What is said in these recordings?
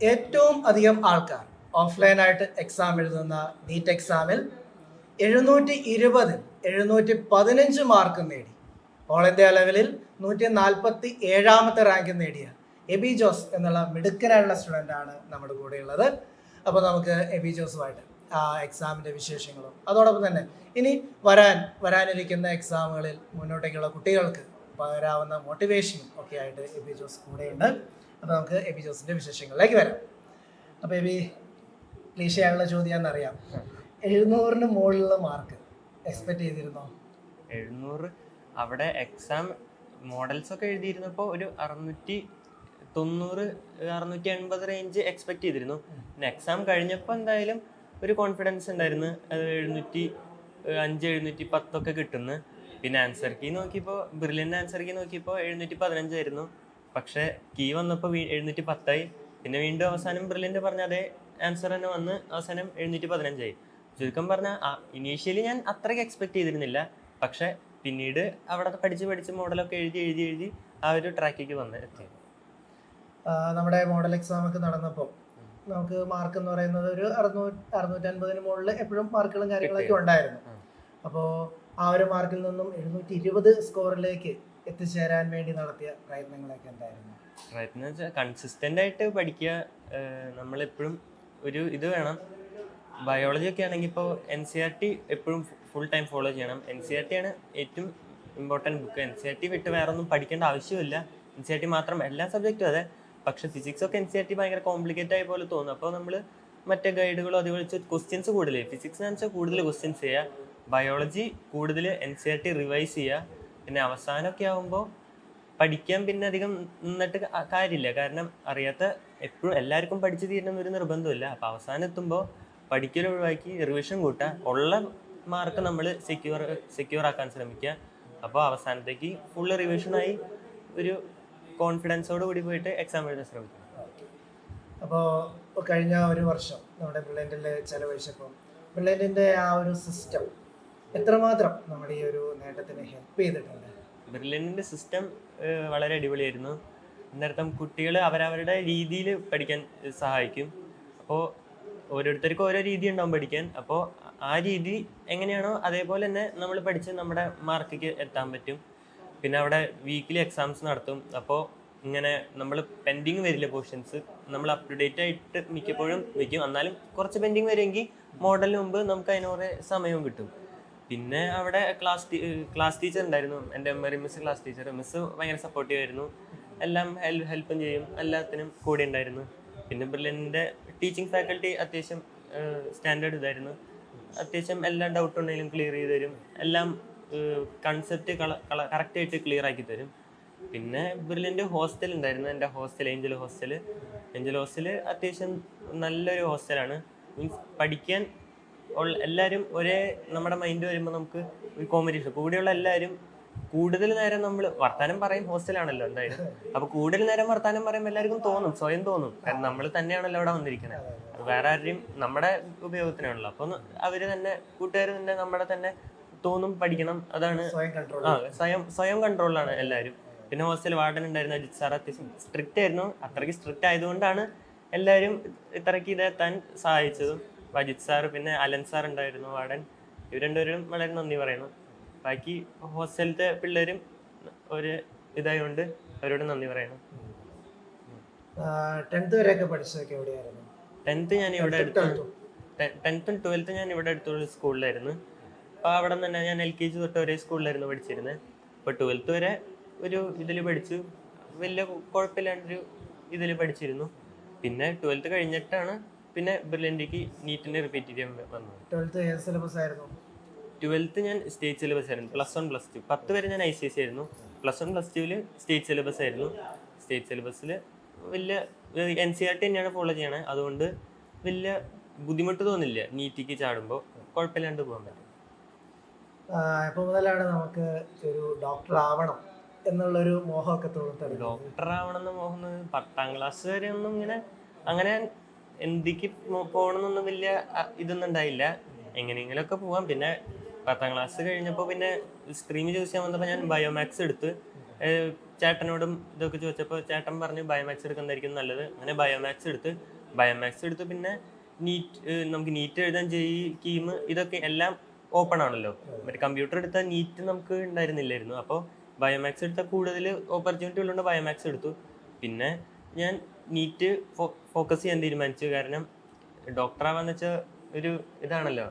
ഏറ്റവും അധികം ആൾക്കാർ ഓഫ്ലൈനായിട്ട് എക്സാം എഴുതുന്ന നീറ്റ് എക്സാമിൽ 720 മാർക്ക് നേടി ഓൾ ഇന്ത്യ ലെവലിൽ 147ാമത്തെ റാങ്ക് നേടിയ എബി ജോസ് എന്നുള്ള മിടുക്കനായുള്ള സ്റ്റുഡൻ്റാണ് നമ്മുടെ കൂടെയുള്ളത്. അപ്പോൾ നമുക്ക് എബി ജോസുമായിട്ട് ആ എക്സാമിൻ്റെ വിശേഷങ്ങളും അതോടൊപ്പം തന്നെ ഇനി വരാനിരിക്കുന്ന എക്സാമുകളിൽ മുന്നോട്ടേക്കുള്ള കുട്ടികൾക്ക് പകരാവുന്ന മോട്ടിവേഷനും ഒക്കെ ആയിട്ട് എബി ജോസ് കൂടെയുണ്ട്. അപ്പോൾ നമുക്ക് എബി ജോസിൻ്റെ വിശേഷങ്ങളിലേക്ക് വരാം. അപ്പോൾ എബി, ക്ലീശയായുള്ള ചോദ്യം എന്നറിയാം, 700-ന് മുകളിലുള്ള മാർക്ക് എക്സ്പെക്ട് ചെയ്തിരുന്നോ? 700 അവിടെ എക്സാം മോഡൽസ് ഒക്കെ എഴുതിയിരുന്നപ്പോൾ ഒരു 690 680 റേഞ്ച് എക്സ്പെക്ട് ചെയ്തിരുന്നു. പിന്നെ എക്സാം കഴിഞ്ഞപ്പോൾ എന്തായാലും ഒരു കോൺഫിഡൻസ് ഉണ്ടായിരുന്നു, അത് 705 710 ഒക്കെ കിട്ടുന്നു. പിന്നെ ആൻസർ കീ നോക്കിയപ്പോൾ ബ്രില്യൻ്റ് ആൻസർ കീ നോക്കിയപ്പോൾ 715 ആയിരുന്നു. പക്ഷേ കീ വന്നപ്പോൾ 710 പിന്നെ വീണ്ടും അവസാനം ബ്രില്യൻ്റ് പറഞ്ഞ അതേ ആൻസർ തന്നെ വന്ന് അവസാനം 715 ചുരുക്കം പറഞ്ഞാൽ ഇനീഷ്യലി ഞാൻ അത്രയ്ക്ക് എക്സ്പെക്ട് ചെയ്തിരുന്നില്ല. പക്ഷെ പിന്നീട് അവിടെ പഠിച്ച് മോഡലൊക്കെ എഴുതി ആ ഒരു ട്രാക്കിലേക്ക് വന്ന് എത്തി. നമ്മുടെ മോഡൽ എക്സാം ഒക്കെ നടന്നപ്പോൾ നമുക്ക് മാർക്ക് എന്ന് പറയുന്നത് ഒരു 650-ന് മുകളിൽ എപ്പോഴും മാർക്കുകളും കാര്യങ്ങളൊക്കെ ഉണ്ടായിരുന്നു. അപ്പോൾ ആ ഒരു മാർക്കിൽ നിന്നും 720 സ്കോറിലേക്ക് എത്തിച്ചേരാൻ വേണ്ടി നടത്തിയ പ്രയത്നങ്ങളൊക്കെ എന്തായിരുന്നു? പ്രയത്നം വെച്ചാൽ കൺസിസ്റ്റൻ്റ് ആയിട്ട് പഠിക്കുക. നമ്മളെപ്പോഴും ഒരു ഇത് വേണം. ബയോളജി ഒക്കെ ആണെങ്കിൽ ഇപ്പോൾ NCERT എപ്പോഴും ഫുൾ ടൈം ഫോളോ ചെയ്യണം. NCERT ആണ് ഏറ്റവും ഇമ്പോർട്ടൻറ്റ് ബുക്ക്. NCERT വിട്ട് വേറെ ഒന്നും പഠിക്കേണ്ട ആവശ്യമില്ല. NCERT മാത്രം എല്ലാ സബ്ജക്റ്റും അതെ. പക്ഷെ ഫിസിക്സ് ഒക്കെ NCERT ഭയങ്കര കോംപ്ലിക്കേറ്റ് ആയ പോലെ തോന്നും. അപ്പോൾ നമ്മൾ മറ്റേ ഗൈഡുകളോ അതുപോലെ ക്വസ്റ്റ്യൻസ് കൂടുതൽ, ഫിസിക്സ് എന്ന് വെച്ചാൽ കൂടുതൽ ക്വസ്റ്റ്യൻസ് ചെയ്യുക, ബയോളജി കൂടുതൽ NCERT റിവൈസ് ചെയ്യുക. പിന്നെ അവസാനമൊക്കെ ആകുമ്പോൾ പഠിക്കാൻ പിന്നെ അധികം നിന്നിട്ട് കാര്യമില്ല. കാരണം അറിയാത്ത എപ്പോഴും എല്ലാവർക്കും പഠിച്ചു തീരണം ഒരു നിർബന്ധമില്ല. അപ്പോൾ അവസാനം എത്തുമ്പോൾ പഠിക്കൽ ഒഴിവാക്കി റിവിഷൻ കൂട്ടുക, ഉള്ള മാർക്ക് നമ്മൾ സെക്യൂർ ആക്കാൻ ശ്രമിക്കുക. അപ്പോൾ അവസാനത്തേക്ക് ഫുള്ള് റിവിഷനായി ഒരു കോൺഫിഡൻസോട് കൂടി പോയിട്ട് എക്സാം എഴുതാൻ ശ്രമിക്കുക. അപ്പോൾ കഴിഞ്ഞ ഒരു വർഷം നമ്മുടെ ബ്രില്യൻറ്റിൽ ചെലവഴിച്ചപ്പോൾ ബ്രില്യൻറ്റിൻ്റെ ആ ഒരു സിസ്റ്റം എത്രമാത്രം നമ്മുടെ ഈ ഒരു നേട്ടത്തിന് ഹെൽപ്പ് ചെയ്തിട്ടുണ്ട്? ബ്രില്യൻറ്റിൻ്റെ സിസ്റ്റം വളരെ അടിപൊളിയായിരുന്നു. അന്നേരത്തും കുട്ടികൾ അവരവരുടെ രീതിയിൽ പഠിക്കാൻ സഹായിക്കും. അപ്പോൾ ഓരോരുത്തർക്കും ഓരോ രീതി ഉണ്ടാവും പഠിക്കാൻ. അപ്പോൾ ആ രീതി എങ്ങനെയാണോ അതേപോലെ തന്നെ നമ്മൾ പഠിച്ച് നമ്മുടെ മാർക്കിക്ക് എത്താൻ പറ്റും. പിന്നെ അവിടെ വീക്കിലി എക്സാംസ് നടത്തും. അപ്പോൾ ഇങ്ങനെ നമ്മൾ പെൻഡിങ് വരില്ല പോർഷൻസ്, നമ്മൾ അപ് ടു ഡേറ്റ് ആയിട്ട് മിക്കപ്പോഴും വയ്ക്കും. എന്നാലും കുറച്ച് പെൻഡിങ് വരുമെങ്കിൽ മോഡലിന് മുമ്പ് നമുക്ക് അതിനോടെ സമയവും കിട്ടും. പിന്നെ അവിടെ ക്ലാസ് ടീച്ചർ ഉണ്ടായിരുന്നു, എൻ്റെ മിസ് ക്ലാസ് ടീച്ചർ. മിസ് ഭയങ്കര സപ്പോർട്ടീവ് ആയിരുന്നു, എല്ലാം ഹെൽപ്പും ചെയ്യും, എല്ലാത്തിനും കൂടെ ഉണ്ടായിരുന്നു. പിന്നെ ബ്രില്യൻറ്റിൻ്റെ ടീച്ചിങ് ഫാക്കൽറ്റി അത്യാവശ്യം സ്റ്റാൻഡേർഡ് ഇതായിരുന്നു. അത്യാവശ്യം എല്ലാ ഡൗട്ട് ഉണ്ടെങ്കിലും ക്ലിയർ ചെയ്ത് തരും, എല്ലാം കൺസെപ്റ്റ് കറക്റ്റായിട്ട് ക്ലിയർ ആക്കി തരും. പിന്നെ ബ്രില്യൻറ്റ് ഹോസ്റ്റൽ ഉണ്ടായിരുന്നു, എൻ്റെ ഹോസ്റ്റൽ ഏഞ്ചൽ ഹോസ്റ്റൽ അത്യാവശ്യം നല്ലൊരു ഹോസ്റ്റലാണ്. മീൻസ് പഠിക്കാൻ എല്ലാവരും ഒരേ നമ്മുടെ മൈൻഡ് വരുമ്പോൾ നമുക്ക് ഒരു കോമ്പറ്റീഷൻ, കൂടെയുള്ള എല്ലാവരും കൂടുതൽ നേരം നമ്മൾ വർത്താനം പറയും. ഹോസ്റ്റലാണല്ലോ എന്തായാലും, അപ്പോൾ കൂടുതൽ നേരം വർത്താനം പറയുമ്പോൾ എല്ലാവർക്കും സ്വയം തോന്നും, കാരണം നമ്മൾ തന്നെയാണല്ലോ അവിടെ വന്നിരിക്കുന്നത്, അത് വേറെ ആരുടെയും നമ്മുടെ ഉപയോഗത്തിനാണല്ലോ. അപ്പോൾ അവർ തന്നെ കൂട്ടുകാർ തന്നെ നമ്മുടെ തന്നെ തോന്നും പഠിക്കണം. അതാണ് സ്വയം കൺട്രോളിലാണ് എല്ലാവരും. പിന്നെ ഹോസ്റ്റൽ വാർഡൻ ഉണ്ടായിരുന്നു, അജിത് സാർ. അത്യാവശ്യം സ്ട്രിക്റ്റ് ആയിരുന്നു. അത്രയ്ക്ക് സ്ട്രിക്റ്റ് ആയതുകൊണ്ടാണ് എല്ലാവരും ഇത്രയ്ക്ക് ഇതെത്താൻ സഹായിച്ചതും. അജിത് സാർ പിന്നെ അലൻ സാർ ഉണ്ടായിരുന്നു വാർഡൻ. ഇവർ രണ്ടുപേരും വളരെ നന്ദി പറയുന്നു. ബാക്കി ഹോസ്റ്റലിലത്തെ പിള്ളേരും ഒരു ഇതായതുകൊണ്ട് അവരോട് നന്ദി പറയുന്നു. 10th വരെയൊക്കെ പഠിച്ചതൊക്കെ എവിടെയായിരുന്നു? 10th ഞാൻ ഇവിടെ 10th 12th ഞാൻ ഇവിടെ അടുത്തുള്ള സ്കൂളിലായിരുന്നു. അപ്പോൾ അവിടെ തന്നെ ഞാൻ LKG തൊട്ട് ഒരേ സ്കൂളിലായിരുന്നു പഠിച്ചിരുന്നത്. അപ്പോൾ 12th വരെ ഒരു ഇതിൽ പഠിച്ചു, വലിയ കുഴപ്പമില്ലാണ്ടൊരു ഇതിൽ പഠിച്ചിരുന്നു. പിന്നെ 12th കഴിഞ്ഞിട്ടാണ് പിന്നെ ബ്രില്യൻറ്റിക്ക് നീറ്റിന് റിപ്പീറ്റ് ചെയ്യാൻ വന്നത്. 12th ഏത് സിലബസ് ആയിരുന്നു? 12th ഞാൻ സ്റ്റേറ്റ് സിലബസ് ആയിരുന്നു. +1 +2 10 വരെ ഞാൻ ICSE ആയിരുന്നു. +1 +2 സ്റ്റേറ്റ് സിലബസ് ആയിരുന്നു. സ്റ്റേറ്റ് സിലബസിൽ വലിയ NCERT തന്നെയാണ് ഫോളോ ചെയ്യണത്. അതുകൊണ്ട് വലിയ ബുദ്ധിമുട്ട് തോന്നില്ല. നീറ്റിക്ക് ചാടുമ്പോൾ കുഴപ്പമില്ലാണ്ട് പോകാൻ പറ്റും. എപ്പോൾ മുതലാണ് നമുക്ക് ഒരു ഡോക്ടർ ആവണം എന്നുള്ളൊരു മോഹമൊക്കെ തോന്നുന്നത്? ഡോക്ടർ ആവണം എന്ന് മോഹം 10ാം ക്ലാസ് വരെ ഒന്നും അങ്ങനെ എന്തിക്ക് പോകണമെന്നൊന്നും വലിയ ഇതൊന്നും ഉണ്ടായില്ല. എങ്ങനെയെങ്കിലുമൊക്കെ പോവാം. പിന്നെ 10ാം ക്ലാസ് കഴിഞ്ഞപ്പോൾ പിന്നെ സ്ട്രീം ചൂസ് ചെയ്യാൻ വന്നപ്പോൾ ഞാൻ ബയോമാക്സ് എടുത്ത് ചേട്ടനോടും ഇതൊക്കെ ചോദിച്ചപ്പോൾ ചേട്ടൻ പറഞ്ഞു ബയോമാക്സ് എടുക്കുന്നതായിരിക്കും നല്ലത്. അങ്ങനെ ബയോമാക്സ് എടുത്ത് പിന്നെ നമുക്ക് നീറ്റ് എഴുതാൻ കീം ഇതൊക്കെ എല്ലാം ഓപ്പൺ ആണല്ലോ. മറ്റേ കമ്പ്യൂട്ടർ എടുത്താൽ നീറ്റ് നമുക്ക് ഉണ്ടായിരുന്നില്ലായിരുന്നു. അപ്പോൾ ബയോമാക്സ് എടുത്താൽ കൂടുതൽ ഓപ്പർച്യൂണിറ്റി ഉള്ളതുകൊണ്ട് ബയോമാക്സ് എടുത്തു. പിന്നെ ഞാൻ നീറ്റ് ഫോക്കസ് ചെയ്യാൻ തീരുമാനിച്ചു. കാരണം ഡോക്ടറാവാന്ന് വെച്ചാൽ ഒരു ഇതാണല്ലോ,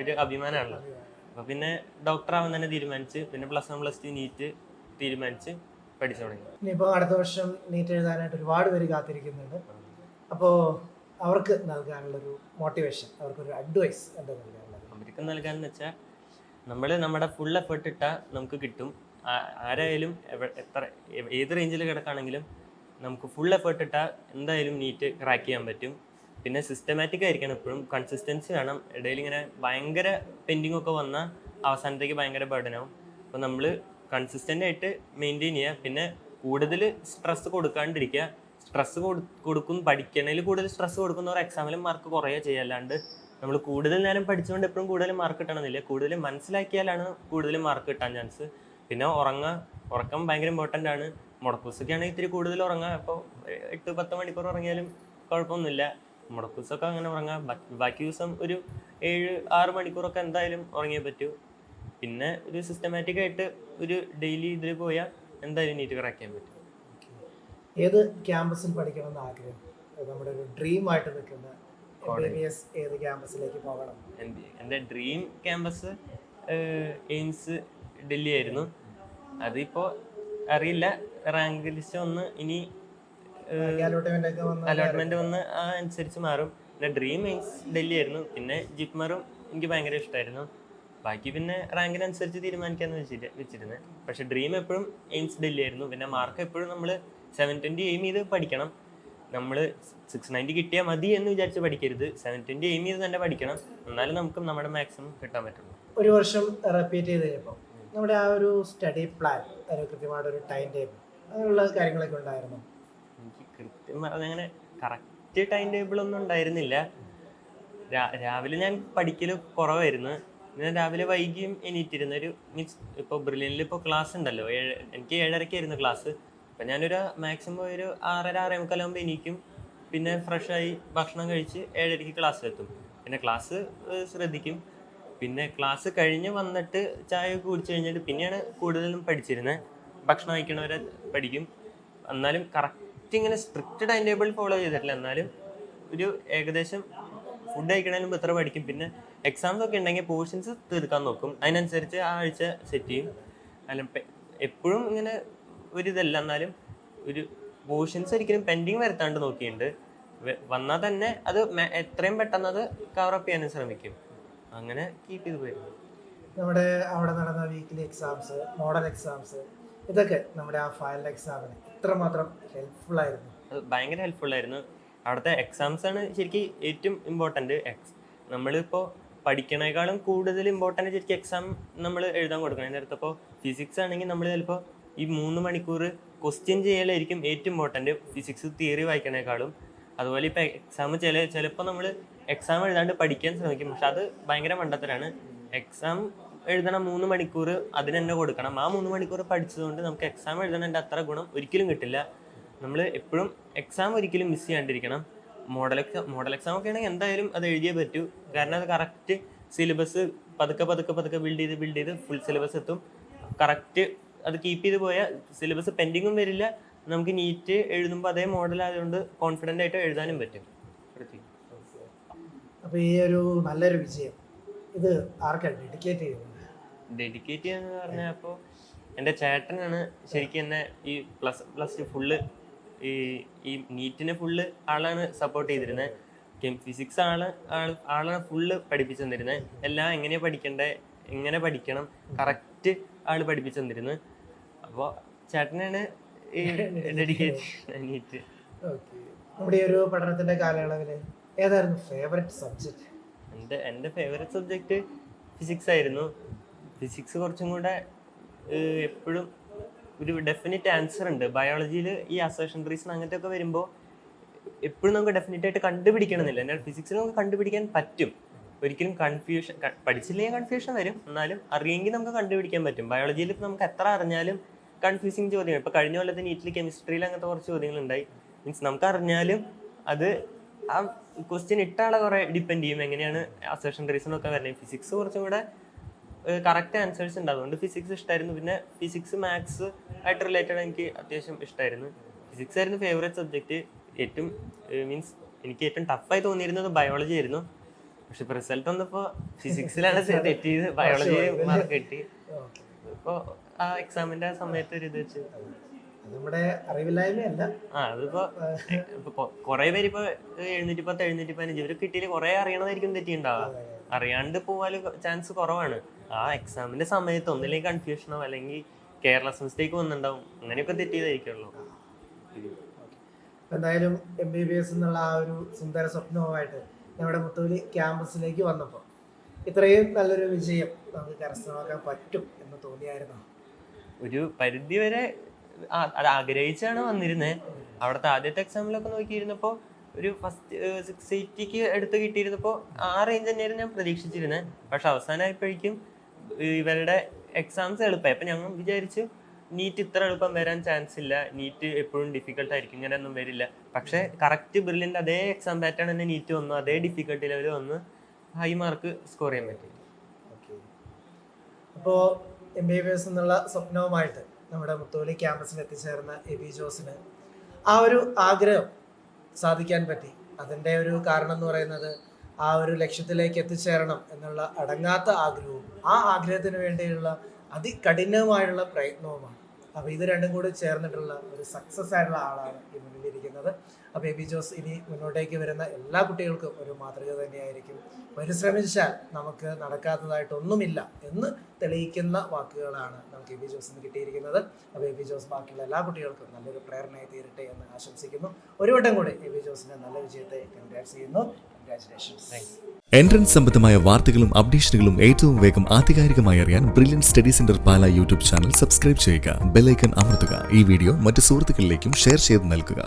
ഒരു അഭിമാനമാണല്ലോ. അപ്പോൾ പിന്നെ ഡോക്ടറാവാൻ തന്നെ തീരുമാനിച്ച് പിന്നെ +1 +2 നീറ്റ് തീരുമാനിച്ച് പഠിച്ചു തുടങ്ങി. ഇനിയിപ്പോൾ അടുത്ത വർഷം നീറ്റ് എഴുതാനായിട്ട് ഒരുപാട് പേര് കാത്തിരിക്കുന്നുണ്ട്. അപ്പോൾ അവർക്ക് നൽകാനുള്ളൊരു മോട്ടിവേഷൻ, അവർക്കൊരു അഡ്വൈസ് എന്താ നൽകാനുള്ളത്? അവർക്ക് നൽകാന്ന് വെച്ചാൽ നമ്മൾ നമ്മുടെ ഫുൾ എഫേർട്ട് ഇട്ടാൽ നമുക്ക് കിട്ടും. ആരായാലും ഏത് റേഞ്ചിൽ കിടക്കുകയാണെങ്കിലും നമുക്ക് ഫുൾ എഫേർട്ട് ഇട്ടാൽ എന്തായാലും നീറ്റ് ക്രാക്ക് ചെയ്യാൻ പറ്റും. പിന്നെ സിസ്റ്റമാറ്റിക് ആയിരിക്കണം, എപ്പോഴും കൺസിസ്റ്റൻസി വേണം. ഇടയിൽ ഇങ്ങനെ ഭയങ്കര പെൻഡിങ് ഒക്കെ വന്നാൽ അവസാനത്തേക്ക് ഭയങ്കര ബർഡനാവും. അപ്പോൾ നമ്മൾ കൺസിസ്റ്റൻ്റ് ആയിട്ട് മെയിൻറ്റെയിൻ ചെയ്യുക. പിന്നെ കൂടുതൽ സ്ട്രെസ് കൊടുക്കാണ്ടിരിക്കുക. സ്ട്രെസ് പഠിക്കണതിൽ കൂടുതൽ സ്ട്രെസ് കൊടുക്കുന്നവർ എക്സാമിലും മാർക്ക് കുറയുക ചെയ്യുക. അല്ലാണ്ട് നമ്മൾ കൂടുതൽ നേരം പഠിച്ചുകൊണ്ട് എപ്പോഴും കൂടുതൽ മാർക്ക് കിട്ടണമെന്നില്ല. കൂടുതൽ മനസ്സിലാക്കിയാലാണ് കൂടുതൽ മാർക്ക് കിട്ടാൻ ചാൻസ്. പിന്നെ ഉറക്കം ഭയങ്കര ഇമ്പോർട്ടൻ്റ് ആണ്. മുടക്കൂസൊക്കെ ആണെങ്കിൽ ഇത്തിരി കൂടുതൽ ഉറങ്ങുക. അപ്പോൾ 8-10 മണിക്കൂർ ഉറങ്ങിയാലും കുഴപ്പമൊന്നുമില്ല. മുടക്കൂസൊക്കെ അങ്ങനെ ഉറങ്ങാം. ബാക്കി ദിവസം ഒരു 7-6 മണിക്കൂറൊക്കെ എന്തായാലും ഉറങ്ങിയേ പറ്റൂ. പിന്നെ ഒരു സിസ്റ്റമാറ്റിക് ആയിട്ട് ഒരു ഡെയിലി ഇതിൽ പോയാൽ എന്തായാലും നീറ്റ് ക്രാക്ക് ചെയ്യാൻ പറ്റും. ഏത് ക്യാമ്പസിൽ പഠിക്കണമെന്ന് ആഗ്രഹം? നമ്മുടെ ഒരു ഡ്രീം ആയിട്ട് നിൽക്കുന്ന ഏത് ക്യാമ്പസിലേക്ക് പോകണം? എൻ്റെ ഡ്രീം ക്യാമ്പസ് എയിംസ് ഡൽഹി ആയിരുന്നു. അതിപ്പോൾ അറിയില്ല, റാങ്ക് ലിസ്റ്റ് ഒന്ന് ഇനി അലോട്ട്മെന്റ് വന്ന് അനുസരിച്ച് മാറും. പിന്നെ ഡ്രീം എയിംസ് ഡൽഹി ആയിരുന്നു. പിന്നെ ജിപ്മറും എനിക്ക് ഭയങ്കര ഇഷ്ടമായിരുന്നു. ബാക്കി പിന്നെ റാങ്കിനനുസരിച്ച് തീരുമാനിക്കാന്ന് വെച്ചിരുന്നത്. പക്ഷെ ഡ്രീം എപ്പോഴും എയിംസ് ഡൽഹി ആയിരുന്നു. പിന്നെ മാർക്ക് എപ്പോഴും നമ്മൾ 720 എയിം ചെയ്ത് പഠിക്കണം. നമ്മൾ 690 കിട്ടിയാൽ മതി എന്ന് വിചാരിച്ച് പഠിക്കരുത്. 720 എയിം ചെയ്ത് തന്നെ പഠിക്കണം. എന്നാലും നമുക്ക് നമ്മുടെ മാക്സിമം കിട്ടാൻ പറ്റുള്ളൂ. ഒരു വർഷം റിപ്പീറ്റ് ചെയ്ത് കഴിഞ്ഞപ്പോൾ നമ്മുടെ ആ ഒരു സ്റ്റഡി പ്ലാൻ, കൃത്യമായിട്ടൊരു ടൈം ടേബിൾ, അങ്ങനെയുള്ള കാര്യങ്ങളൊക്കെ ഉണ്ടായിരുന്നു? എനിക്ക് കൃത്യം പറഞ്ഞങ്ങനെ കറക്റ്റ് ടൈം ടേബിൾ ഒന്നും ഉണ്ടായിരുന്നില്ല. രാവിലെ ഞാൻ പഠിക്കൽ കുറവായിരുന്നു. ഞാൻ രാവിലെ വൈകിയും എണീറ്റിരുന്ന മീൻസ് ഇപ്പോൾ ബ്രില്യനിൽ ഇപ്പോൾ ക്ലാസ് ഉണ്ടല്ലോ, എനിക്ക് 7:30 ക്ലാസ്. അപ്പം ഞാനൊരു മാക്സിമം ഒരു 6:30-6:45 ആകുമ്പോൾ എണീക്കും. പിന്നെ ഫ്രഷായി ഭക്ഷണം കഴിച്ച് 7:30 ക്ലാസ്സിലെത്തും. പിന്നെ ക്ലാസ് ശ്രദ്ധിക്കും. പിന്നെ ക്ലാസ് കഴിഞ്ഞ് വന്നിട്ട് ചായ ഒക്കെ കുടിച്ച് കഴിഞ്ഞിട്ട് പിന്നെയാണ് കൂടുതലും പഠിച്ചിരുന്നത്. ഭക്ഷണം കഴിക്കണവരെ പഠിക്കും. എന്നാലും കറക്റ്റ് ഇങ്ങനെ സ്ട്രിക്റ്റ് ടൈം ടേബിൾ ഫോളോ ചെയ്തിട്ടില്ല. എന്നാലും ഒരു ഏകദേശം ഫുഡ് കഴിക്കണതിന് മുമ്പ് എത്ര പഠിക്കും. പിന്നെ എക്സാംസ് ഒക്കെ ഉണ്ടെങ്കിൽ പോർഷൻസ് തീർക്കാൻ നോക്കും. അതിനനുസരിച്ച് ആ ആഴ്ച സെറ്റ് ചെയ്യും. അല്ല എപ്പോഴും ഇങ്ങനെ ഒരിതല്ല, എന്നാലും ഒരു പോർഷൻസ് ഒരിക്കലും പെൻഡിങ് വരുത്താണ്ട് നോക്കിയിട്ടുണ്ട്. വന്നാൽ തന്നെ അത് എത്രയും പെട്ടെന്ന് അത് കവറപ്പ് ചെയ്യാനും ശ്രമിക്കും. അങ്ങനെ കീപ്പ് ചെയ്ത് പോയിരുന്നു. നമ്മുടെ അവിടെ നടന്ന വീക്കിലി എക്സാംസ്, മോഡൽ എക്സാംസ്, ഇതൊക്കെ നമ്മുടെ ആ ഫൈനൽ എക്സാമിന് എത്രമാത്രം ഹെൽപ്ഫുൾ ആയിരുന്നു? അത് ഭയങ്കര ഹെൽപ്ഫുൾ ആയിരുന്നു. അവിടുത്തെ എക്സാംസ് ആണ് ശരിക്കും ഏറ്റവും ഇമ്പോർട്ടൻറ്റ്. നമ്മളിപ്പോൾ പഠിക്കണേക്കാളും കൂടുതൽ ഇമ്പോർട്ടൻറ്റ് ശരിക്കും എക്സാം നമ്മൾ എഴുതാൻ കൊടുക്കണം. നേരത്തപ്പോൾ ഫിസിക്സ് ആണെങ്കിൽ നമ്മൾ ചിലപ്പോൾ ഈ 3 മണിക്കൂർ ക്വസ്റ്റ്യൻ ചെയ്യലായിരിക്കും ഏറ്റവും ഇമ്പോർട്ടൻറ്റ്, ഫിസിക്സ് തിയറി വായിക്കണേക്കാളും. അതുപോലെ ഇപ്പോൾ എക്സാം ചിലപ്പോൾ നമ്മൾ എക്സാം എഴുതാണ്ട് പഠിക്കാൻ ശ്രമിക്കും. പക്ഷെ അത് ഭയങ്കര മണ്ടത്തരാണ്. എക്സാം എഴുതണ 3 മണിക്കൂർ അതിന് തന്നെ കൊടുക്കണം. ആ 3 മണിക്കൂർ പഠിച്ചതുകൊണ്ട് നമുക്ക് എക്സാം എഴുതണതിൻ്റെ അത്ര ഗുണം ഒരിക്കലും കിട്ടില്ല. നമ്മൾ എപ്പോഴും എക്സാം ഒരിക്കലും മിസ് ചെയ്യാണ്ടിരിക്കണം. മോഡൽ എക്സാം ഒക്കെ ആണെങ്കിൽ എന്തായാലും അത് എഴുതിയേ പറ്റൂ. കാരണം അത് കറക്റ്റ് സിലബസ് പതുക്കെ ബിൽഡ് ചെയ്ത് ഫുൾ സിലബസ് എത്തും. കറക്റ്റ് അത് കീപ്പ് ചെയ്ത് പോയാൽ സിലബസ് പെൻഡിങ്ങും വരില്ല. നമുക്ക് നീറ്റ് എഴുതുമ്പോൾ അതേ മോഡൽ ആയതുകൊണ്ട് കോൺഫിഡൻ്റ് ആയിട്ട് എഴുതാനും പറ്റും. അപ്പോൾ ഈ ഒരു നല്ലൊരു വിജയം ഇത് ആർക്കാണ് ഡെഡിക്കേറ്റ് ചെയ്യുന്നത്? ഡെഡിക്കേറ്റ് ചെയ്യാന്ന് പറഞ്ഞാൽ അപ്പോൾ എൻ്റെ ചേട്ടനാണ് ശരിക്കും എന്നെ ഈ പ്ലസ് ഫുള്ള് ഈ നീറ്റിനെ ഫുള്ള് ആളാണ് സപ്പോർട്ട് ചെയ്തിരുന്നത്. ഫിസിക്സ് ആളാണ് ഫുള്ള് പഠിപ്പിച്ചു തന്നിരുന്നത്. എല്ലാം എങ്ങനെയാണ് പഠിക്കേണ്ടത്, എങ്ങനെ പഠിക്കണം കറക്റ്റ് ആൾ പഠിപ്പിച്ചു തന്നിരുന്നത്. അപ്പോൾ ചേട്ടനാണ് ഈ ഡെഡിക്കേറ്റ് നീറ്റ്. നമ്മുടെ ഈ ഒരു പഠനത്തിൻ്റെ കാലയളവിൽ ഏതായിരുന്നു ഫേവറേറ്റ് സബ്ജക്റ്റ്? എൻ്റെ ഫേവറേറ്റ് സബ്ജക്റ്റ് ഫിസിക്സ് ആയിരുന്നു. ഫിസിക്സ് കുറച്ചും കൂടെ എപ്പോഴും ഒരു ഡെഫിനിറ്റ് ആൻസർ ഉണ്ട്. ബയോളജിയിൽ ഈ അസേർഷൻ റീസൺ അങ്ങനത്തെ ഒക്കെ വരുമ്പോൾ എപ്പോഴും നമുക്ക് ഡെഫിനറ്റ് ആയിട്ട് കണ്ടുപിടിക്കണമെന്നില്ല. എന്നാൽ ഫിസിക്സിൽ നമുക്ക് കണ്ടുപിടിക്കാൻ പറ്റും. ഒരിക്കലും പഠിച്ചില്ലെങ്കിൽ കൺഫ്യൂഷൻ വരും. എന്നാലും അറിയെങ്കിൽ നമുക്ക് കണ്ടുപിടിക്കാൻ പറ്റും. ബയോളജിയിൽ നമുക്ക് എത്ര അറിഞ്ഞാലും കൺഫ്യൂസിങ് ചോദ്യങ്ങൾ. ഇപ്പൊ കഴിഞ്ഞ കൊല്ലത്തെ നീറ്റിൽ കെമിസ്ട്രിയിൽ അങ്ങനത്തെ കുറച്ച് ചോദ്യങ്ങൾ ഉണ്ടായി. മീൻസ് നമുക്ക് അറിഞ്ഞാലും അത് ആ ക്വസ്റ്റ്യൻ ഇട്ട ആളെ കുറെ ഡിപ്പെൻഡ് ചെയ്യും, എങ്ങനെയാണ് അസർഷൻ റീസൺ ഒക്കെ വരുന്നത്. ഫിസിക്സ് കുറച്ചും കൂടെ കറക്റ്റ് ആൻസേഴ്സ് ഉണ്ട്, അതുകൊണ്ട് ഫിസിക്സ് ഇഷ്ടമായിരുന്നു. പിന്നെ ഫിസിക്സ് മാത്സ് ആയിട്ട് റിലേറ്റഡ് എനിക്ക് അത്യാവശ്യം ഇഷ്ടമായിരുന്നു. ഫിസിക്സ് ആയിരുന്നു ഫേവറേറ്റ് സബ്ജക്റ്റ്. ഏറ്റവും മീൻസ് എനിക്ക് ഏറ്റവും ടഫായി തോന്നിയിരുന്നത് ബയോളജി ആയിരുന്നു. പക്ഷെ ഇപ്പൊ റിസൾട്ട് വന്നപ്പോ ഫിസിക്സിലാണ് തെറ്റിയത്, ബയോളജി മാർക്ക് കിട്ടി. ഇപ്പൊ ആ എക്സാമിന്റെ ആ സമയത്ത് ഒരു ഇത് വെച്ച് നമ്മുടെ അറിവില്ലായ്മയല്ല. അതിപ്പോ കുറെ പേര് ഇപ്പൊ 710 715 ഇവര് കിട്ടിയില്ല, കുറെ അറിയണതായിരിക്കും തെറ്റിണ്ടാവുക. അറിയാണ്ട് പോവാല് ചാൻസ് കുറവാണ്. ആ എക്സാമിന്റെ സമയത്ത് ഒന്നില്ലെങ്കിൽ കൺഫ്യൂഷനോ അല്ലെങ്കിൽ കെയർലെസ് മിസ്റ്റേക്ക് വന്നിട്ടുണ്ടാവും, അങ്ങനെയൊക്കെ തെറ്റിയതായിരിക്കുമല്ലോ. എന്തായാലും MBBS എന്നുള്ള ആ ഒരു സുന്ദര സ്വപ്നവുമായിട്ട് നമ്മുടെ മുത്തൂലി ക്യാമ്പസിലേക്ക് വന്നപ്പോൾ ഇത്രയും നല്ലൊരു വിജയം നമുക്ക് കരസ്ഥമാക്കാൻ പറ്റും എന്ന് തോന്നിയായിരുന്നു? ഒരു പരിധി വരെ അത് ആഗ്രഹിച്ചാണ് വന്നിരുന്നത്. അവിടുത്തെ ആദ്യത്തെ എക്സാമിലൊക്കെ നോക്കിയിരുന്നപ്പോൾ ഒരു ഫസ്റ്റ് 680 അടുത്ത് കിട്ടിയിരുന്നപ്പോൾ ആ റേഞ്ച് തന്നെയായിരുന്നു ഞാൻ പ്രതീക്ഷിച്ചിരുന്നത്. പക്ഷെ അവസാനമായപ്പോഴേക്കും ഇവരുടെ എക്സാംസ് എളുപ്പമായി. അപ്പം ഞങ്ങൾ വിചാരിച്ചു നീറ്റ് ഇത്ര എളുപ്പം വരാൻ ചാൻസ് ഇല്ല, നീറ്റ് എപ്പോഴും ഡിഫിക്കൽട്ട് ആയിരിക്കും, ഇങ്ങനെയൊന്നും വരില്ല. പക്ഷെ കറക്റ്റ് ബ്രില്യൻ്റ് അതേ എക്സാം പാറ്റേൺ തന്നെ നീറ്റ് വന്നു, അതേ ഡിഫിക്കൽട്ടി ലെവൽ വന്ന് ഹൈ മാർക്ക് സ്കോർ ചെയ്യാൻ പറ്റി. അപ്പോൾ MBBS എന്നുള്ള സ്വപ്നവുമായിട്ട് നമ്മുടെ മുത്തോലി ക്യാമ്പസിൽ എത്തിച്ചേർന്ന എബി ജോസിന് ആ ഒരു ആഗ്രഹം സാധിക്കാൻ പറ്റി. അതിൻ്റെ ഒരു കാരണം എന്ന് പറയുന്നത് ആ ഒരു ലക്ഷ്യത്തിലേക്ക് എത്തിച്ചേരണം എന്നുള്ള അടങ്ങാത്ത ആഗ്രഹവും ആ ആഗ്രഹത്തിന് വേണ്ടിയുള്ള അതികഠിനമായുള്ള പ്രയത്നവുമാണ്. അപ്പോൾ ഇത് രണ്ടും കൂടി ചേർന്നിട്ടുള്ള ഒരു സക്സസ് ആയിട്ടുള്ള ആളാണ് ഈ മുന്നിലിരിക്കുന്നത്. അപ്പോൾ എബി ജോസ് ഇനി മുന്നോട്ടേക്ക് വരുന്ന എല്ലാ കുട്ടികൾക്കും ഒരു മാതൃക തന്നെയായിരിക്കും. പരിശ്രമിച്ചാൽ നമുക്ക് നടക്കാത്തതായിട്ടൊന്നുമില്ല എന്ന് തെളിയിക്കുന്ന വാക്കുകളാണ് നമുക്ക് എബി ജോസിന് കിട്ടിയിരിക്കുന്നത്. അപ്പോൾ എബി ജോസ് ബാക്കിയുള്ള എല്ലാ കുട്ടികൾക്കും നല്ലൊരു പ്രേരണയായി തീരട്ടെ എന്ന് ആശംസിക്കുന്നു. ഒരു വട്ടം കൂടി എബി ജോസിന് നല്ല വിജയത്തെ കൺഗ്രാറ്റ്സ് ചെയ്യുന്നു. കൺഗ്രാറ്റുലേഷൻസ്. എൻട്രൻസ് സംബന്ധമായ വാർത്തകളും അപ്ഡേഷനുകളും ഏറ്റവും വേഗം ആധികാരികമായി അറിയാൻ ബ്രില്യൻറ്റ് സ്റ്റഡി സെന്റർ പാല യൂട്യൂബ് ചാനൽ സബ്സ്ക്രൈബ് ചെയ്യുക, ബെൽ ഐക്കൺ അമർത്തുക. ഈ വീഡിയോ മറ്റ് സുഹൃത്തുക്കളിലേക്കും ഷെയർ ചെയ്ത് നൽകുക.